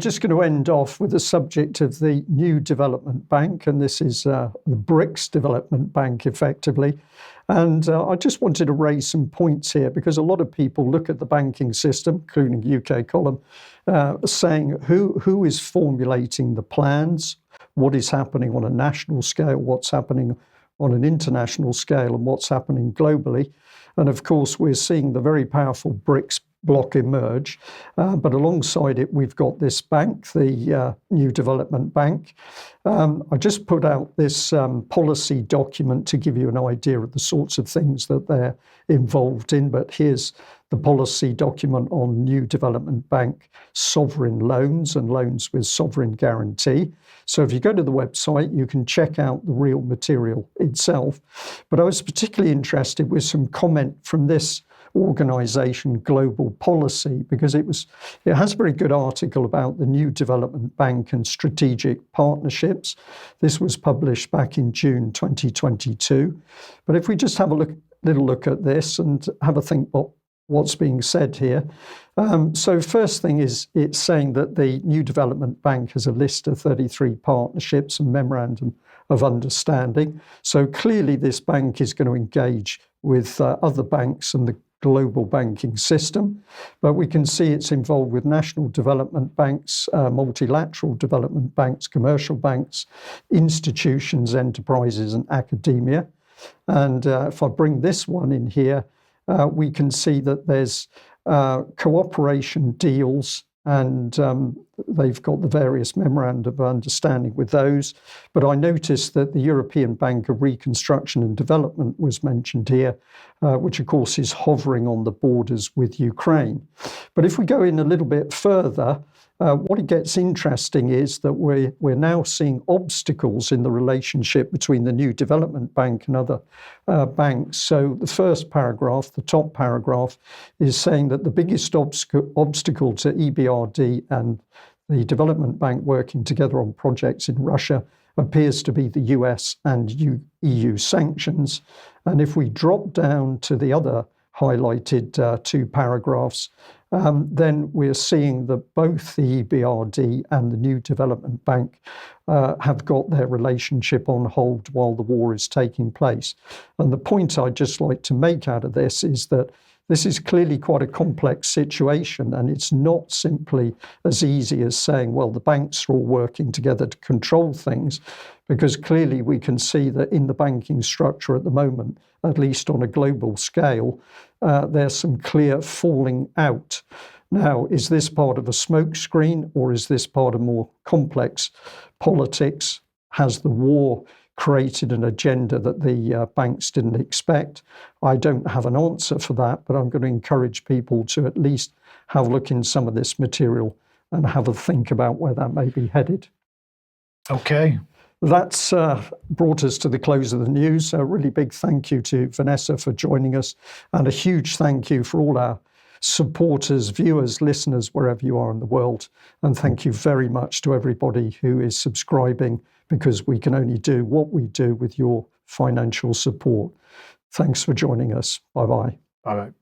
Just going to end off with the subject of the new development bank, and this is the BRICS development bank effectively. And I just wanted to raise some points here because a lot of people look at the banking system, including UK column, saying who is formulating the plans, what is happening on a national scale, what's happening on an international scale, and what's happening globally. And of course, we're seeing the very powerful BRICS block emerge. But alongside it, we've got this bank, the New Development Bank. I just put out this policy document to give you an idea of the sorts of things that they're involved in. But here's the policy document on New Development Bank sovereign loans and loans with sovereign guarantee. So if you go to the website, you can check out the real material itself. But I was particularly interested with some comment from this organisation, Global Policy, because it has a very good article about the New Development Bank and strategic partnerships. This was published back in June 2022. But if we just have a little look at this and have a think what's being said here. So first thing is it's saying that the New Development Bank has a list of 33 partnerships and memorandum of understanding. So clearly this bank is going to engage with other banks and the global banking system, but we can see it's involved with national development banks, multilateral development banks, commercial banks, institutions, enterprises, and academia. And if I bring this one in here, we can see that there's cooperation deals, and they've got the various memorandum of understanding with those. But I noticed that the European Bank of Reconstruction and Development was mentioned here, which of course is hovering on the borders with Ukraine. But if we go in a little bit further, what it gets interesting is that we're now seeing obstacles in the relationship between the New Development Bank and other banks. So the first paragraph, the top paragraph, is saying that the biggest obstacle to EBRD and the Development Bank working together on projects in Russia appears to be the US and EU sanctions. And if we drop down to the other highlighted two paragraphs, then we're seeing that both the EBRD and the New Development Bank have got their relationship on hold while the war is taking place. And the point I'd just like to make out of this is that this is clearly quite a complex situation, and it's not simply as easy as saying, well, the banks are all working together to control things, because clearly we can see that in the banking structure at the moment, at least on a global scale, there's some clear falling out. Now, is this part of a smokescreen, or is this part of more complex politics? Has the war created an agenda that the banks didn't expect? I don't have an answer for that, but I'm going to encourage people to at least have a look in some of this material and have a think about where that may be headed. Okay. That's brought us to the close of the news. A really big thank you to Vanessa for joining us, and a huge thank you for all our supporters, viewers, listeners, wherever you are in the world. And thank you very much to everybody who is subscribing, because we can only do what we do with your financial support. Thanks for joining us. Bye-bye. Bye-bye.